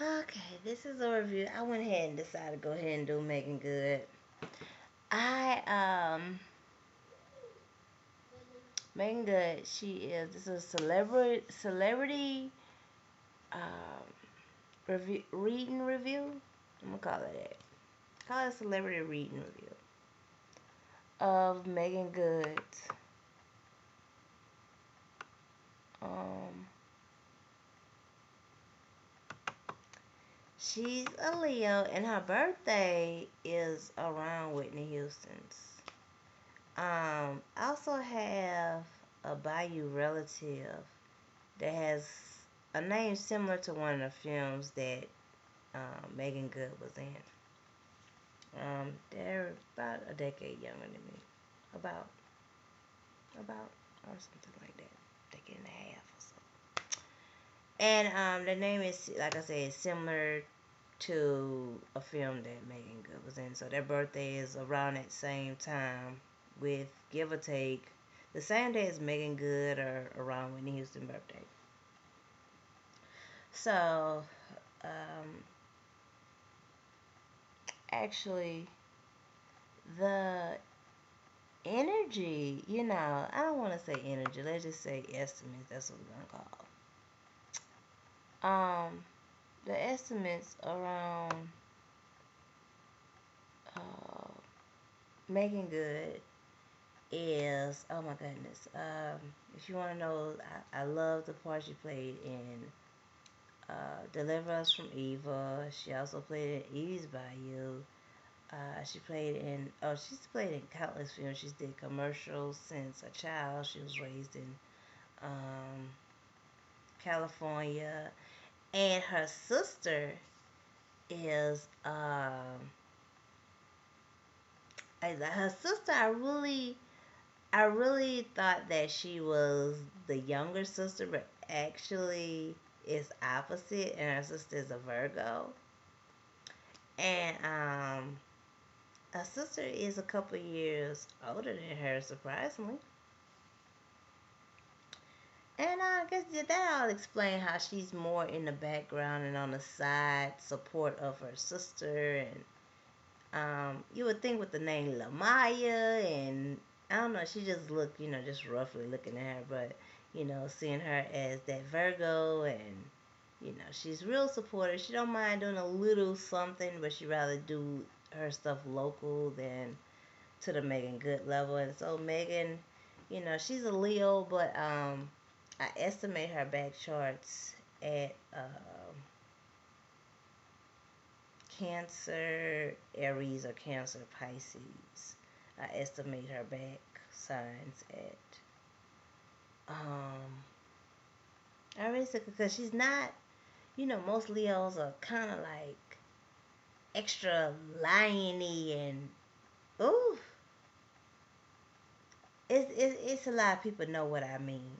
Okay, this is a review. I went ahead and decided to go ahead and do Meagan Goode. I Meagan Goode. This is a celebrity um reading review. I'm gonna call it that. Call it a celebrity reading review of Meagan Goode. Um, she's a Leo, and her birthday is around Whitney Houston's. I also have a Bayou relative that has a name similar to one of the films that Meagan Goode was in. They're about a decade younger than me, about, or something like that, decade and a half or so. And the name is, like I said, similar to a film that Meagan Goode was in. So their birthday is around that same time, with give or take the same day as Meagan Goode or around Whitney Houston's birthday. So, um, actually, the energy, I don't want to say energy, let's just say estimates, that's what we're going to call. The estimates around uh, Meagan Goode is, oh my goodness, if you want to know, I love the part she played in Deliver Us from Evil. She also played in Eve's Bayou. She's played in countless films. She's did commercials since a child. She was raised in um, California. And her sister is, her sister, I really thought that she was the younger sister, but actually it's opposite, and her sister is a Virgo. And her sister is a couple years older than her, surprisingly. And I guess that all explain how she's more in the background and on the side support of her sister. And you would think with the name Lamaya, and I don't know, she just looked, just roughly looking at her, but seeing her as that Virgo, and she's real supportive. She don't mind doing a little something, but she rather do her stuff local than to the Meagan Goode level. And so Meagan, she's a Leo, but I estimate her back charts at Cancer, Aries, or Cancer, Pisces. I estimate her back signs at Aries, because she's not, most Leos are kind of like extra liony, and ooh, it's a lot of people know what I mean.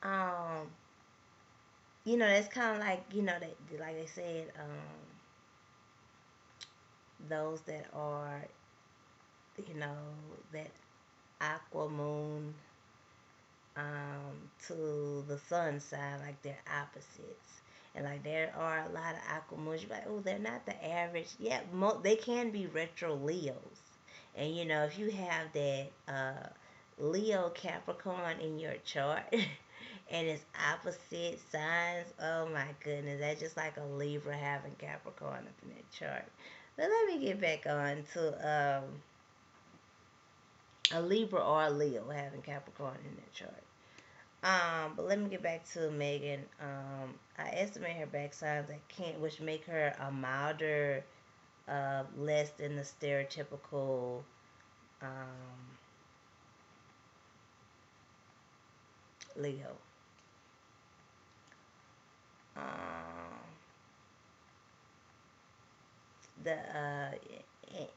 um, that's kind of like, that, like they said, those that are, that aqua moon to the sun sign, like they're opposites. And like there are a lot of aqua moons, you're like, oh, they're not the average. Yeah, they can be retro Leos. And if you have that Leo Capricorn in your chart and it's opposite signs, oh my goodness, that's just like a Libra having Capricorn up in that chart. But let me get back on to a Libra or a Leo having Capricorn in their chart. But let me get back to Meagan. I estimate her back signs which make her a milder, less than the stereotypical Leo. Um,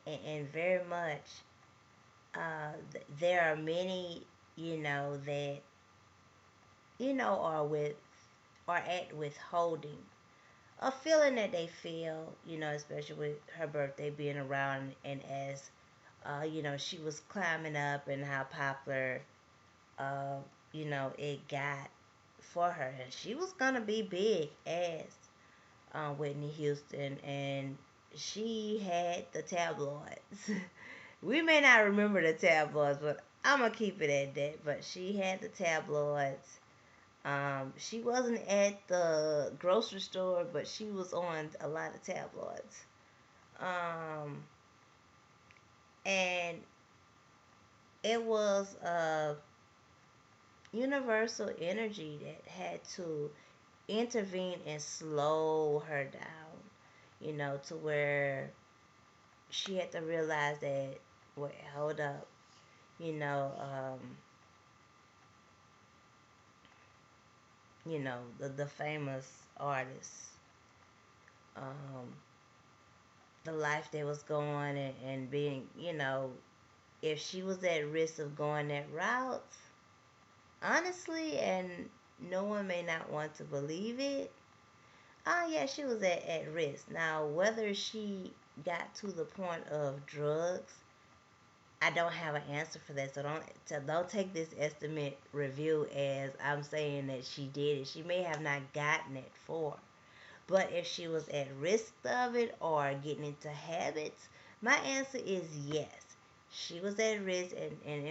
and very much, there are many, that are at withholding a feeling that they feel, especially with her birthday being around, and as she was climbing up, and how popular it got for her, and she was gonna be big as Whitney Houston, and she had the tabloids. We may not remember the tabloids, but I'm gonna keep it at that. But she had the tabloids. She wasn't at the grocery store, but she was on a lot of tabloids. Um, and it was universal energy that had to intervene and slow her down, to where she had to realize that, wait, hold up, you know, the famous artists, um, the life they was going, and being, if she was at risk of going that route, honestly, and no one may not want to believe it, oh yeah, she was at risk. Now, whether she got to the point of drugs, I don't have an answer for that. So don't take this estimate review as I'm saying that she did it. She may have not gotten it for. But if she was at risk of it or getting into habits, my answer is yes. She was at risk, and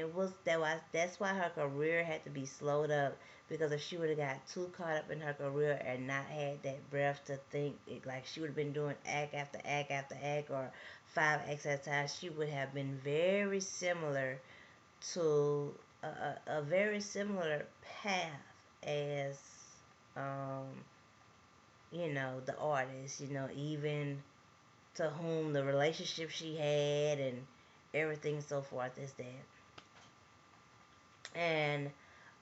that's why her career had to be slowed up, because if she would have got too caught up in her career and not had that breath to think, like she would have been doing act after act after act, or 5 acts at a time, she would have been very similar to a very similar path as um, the artist, even to whom the relationship she had and everything so forth is that. And,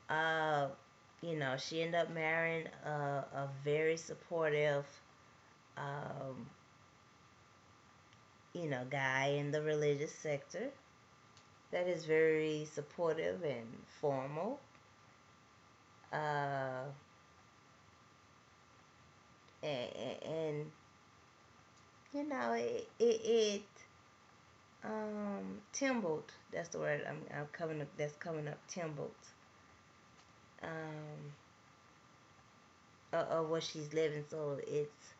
uh, she ended up marrying a very supportive, um, guy in the religious sector that is very supportive and formal. Uh, and it tumbled. That's the word I'm coming up. That's coming up. Tumbled. Um, of what she's living. So it's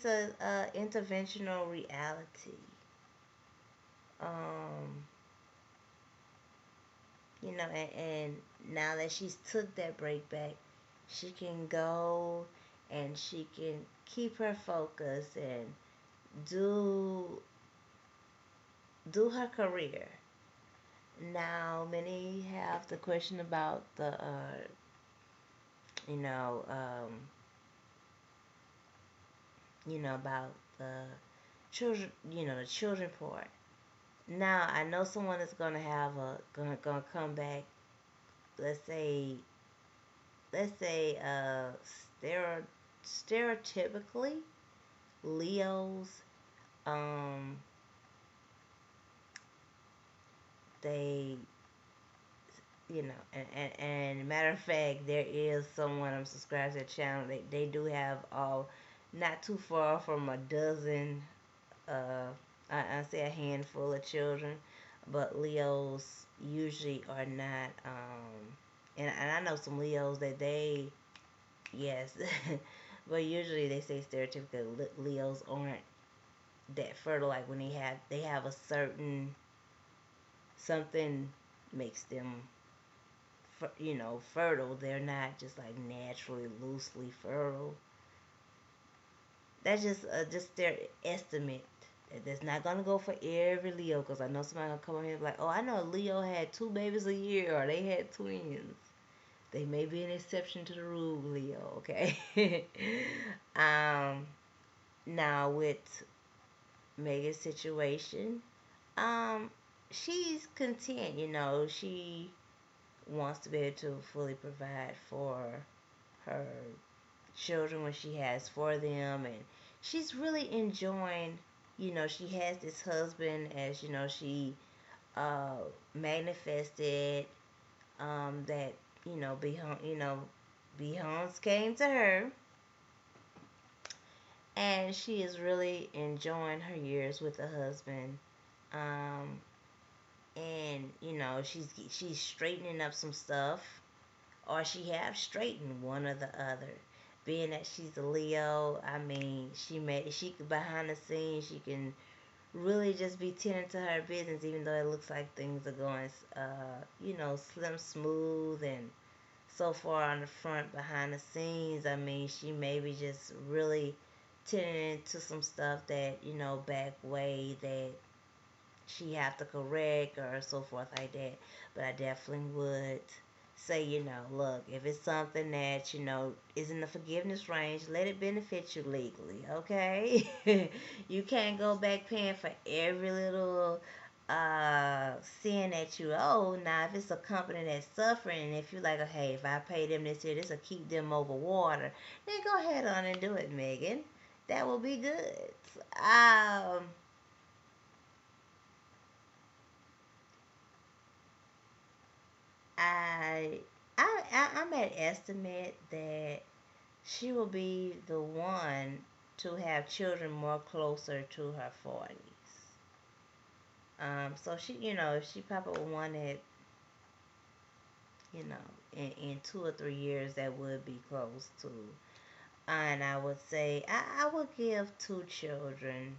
a interventional reality. Um, and now that she's took that break back, she can go and she can keep her focus and do do her career. Now, many have the question about you know, um, about the children, the children part. Now, I know someone is gonna have gonna come back. Let's say, let's say, stereotypically, Leos, um, they, and matter of fact, there is someone I'm subscribed to the channel. They do have all, not too far from a dozen, uh, I say a handful of children, but Leos usually are not, and I know some Leos that yes, but usually they say stereotypically Leos aren't that fertile. Like when they have a certain something makes them, fertile. They're not just like naturally loosely fertile. That's just their estimate. That's not gonna go for every Leo, because I know somebody gonna come on here and be like, oh, I know a Leo had 2 babies a year, or they had twins. They may be an exception to the rule, Leo. Okay. um, Now with Megan's situation, um, she's content. She wants to be able to fully provide for her children when she has for them, and she's really enjoying, she has this husband, as she uh manifested, that Beyonce came to her, and she is really enjoying her years with the husband. um and she's straightening up some stuff, or she have straightened one or the other. Being that she's a Leo, I mean, she could behind the scenes, she can really just be tending to her business, even though it looks like things are going, slim smooth and so far on the front. Behind the scenes, I mean, she maybe just really tending to some stuff that back way that she have to correct or so forth like that. But I definitely would say, look, if it's something that, is in the forgiveness range, let it benefit you legally, okay? You can't go back paying for every little uh sin that you owe. Now if it's a company that's suffering, and if you like, hey, if I pay them this year, this will keep them over water, then go ahead on and do it, Megan. That will be good. um I, I'm at estimate that she will be the one to have children more closer to her 40s. So she, if she pop up one at, in 2 or 3 years, that would be close to. And I would say I would give two children,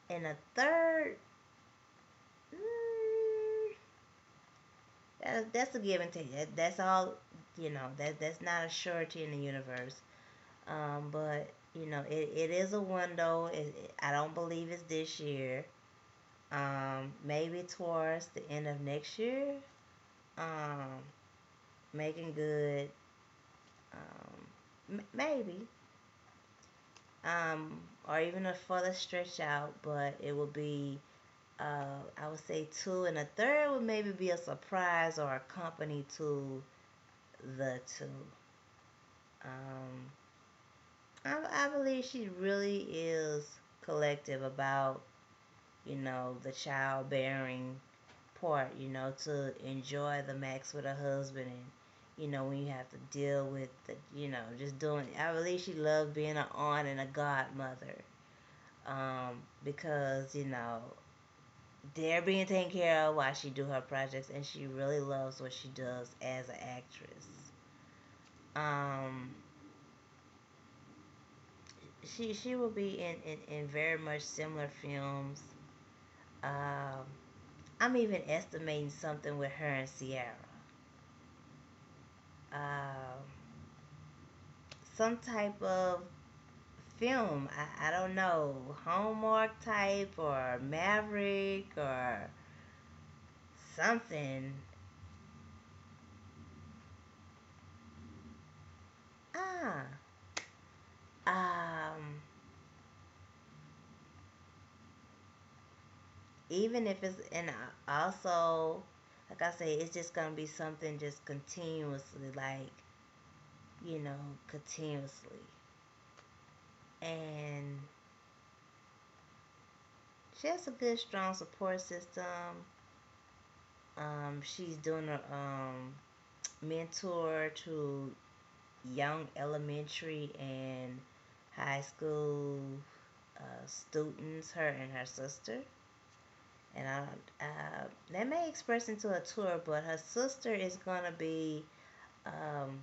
and a third. mm, that's a give and take. That's all. That's not a surety in the universe. But it is a window. I don't believe it's this year. Maybe towards the end of next year. Um, Meagan Good. Maybe. Or even a further stretch out, but it will be. I would say two, and a third would maybe be a surprise or a company to the two. Um, I believe she really is collective about the childbearing part, to enjoy the max with her husband, and when you have to deal with the, just doing. I believe she loves being an aunt and a godmother, because they're being taken care of while she do her projects, and she really loves what she does as an actress. Um, she will be in very much similar films. Um, I'm even estimating something with her and Sierra. Um, some type of film. I don't know, Hallmark type or Maverick or something. Ah, um, even if it's, and also, like I say, it's just gonna be something just continuously, like continuously, and she has a good, strong support system. She's doing a mentor to young elementary and high school students, her and her sister. And that may express into a tour, but her sister is going to be um,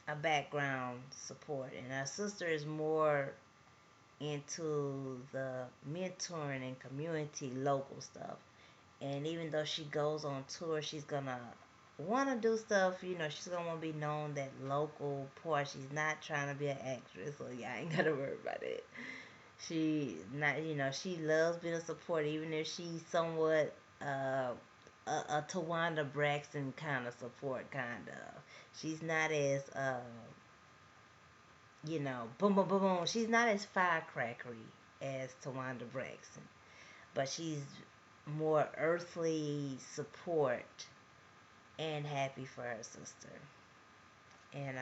a background support. And her sister is more into the mentoring and community local stuff. And even though she goes on tour, she's gonna want to do stuff. She's gonna want to be known that local part. She's not trying to be an actress, so yeah, I ain't gotta worry about it. She not, she loves being a support, even if she's somewhat a Tawanda Braxton kind of support, kind of. She's not as boom boom boom boom. She's not as firecrackery as Tawanda Braxton, but she's more earthly support and happy for her sister. And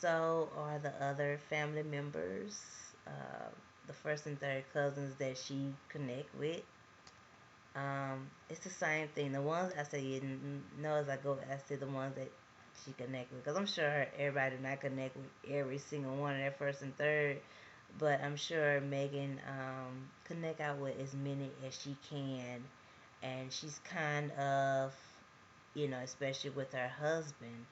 so are the other family members, uh, the first and third cousins that she connect with. It's the same thing. The ones I say, know as I go, I say the ones that she connect with, because I'm sure everybody did not connect with every single one of their first and third, but I'm sure Meagan connect out with as many as she can, and she's kind of, especially with her husband,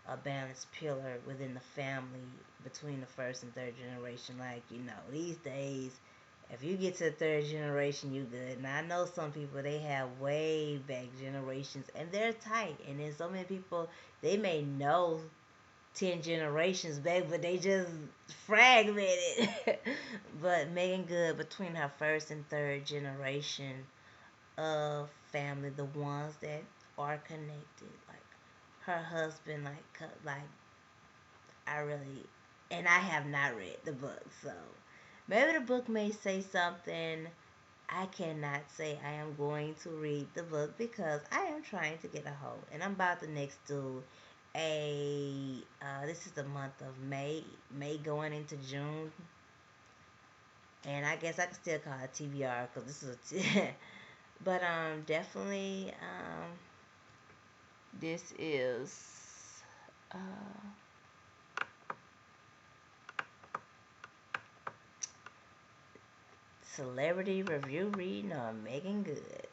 a balanced pillar within the family between the first and third generation. Like, these days, if you get to the third generation, you good. Now, I know some people, they have way back generations, and they're tight. And then so many people, they may know 10 generations back, but they just fragmented. But Meagan Goode, between her first and third generation of family, the ones that are connected, like her husband, like I really, and I have not read the book, so maybe the book may say something. I cannot say I am going to read the book because I am trying to get a hold, and I'm about to next do this is the month of May going into June, and I guess I can still call it TBR because this is but definitely this is uh, celebrity review reading on Meagan Goode.